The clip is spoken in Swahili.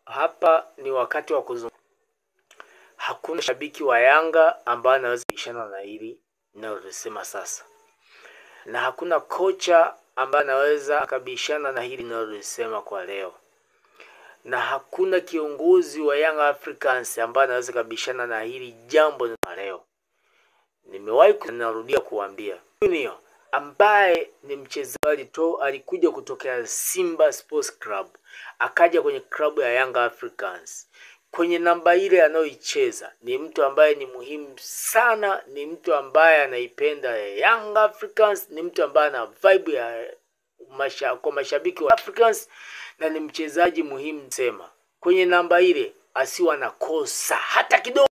hapa ni wakati wa kuzungumza. Hakuna shabiki wa Yanga ambaye anaweza kubishana na hili ninalosema sasa, na hakuna kocha ambaye anaweza akabishana na hili ninalosema kwa leo, na hakuna kiongozi wa Young Africans ambaye anaweza kabishana na hili jambo la leo. Nimewahi narudia kuambia Junior ambaye ni mchezaji alikuja kutokea Simba Sports Club akaja kwenye klabu ya Young Africans. Kwenye namba ile anayoicheza ni mtu ambaye ni muhimu sana, ni mtu ambaye anaipenda Young Africans, ni mtu ambaye ana vibe ya kwa mashabiki wa Africans, na ni mchezaji muhimu. Sema kwenye namba ile asiwa na kosa hata kidogo.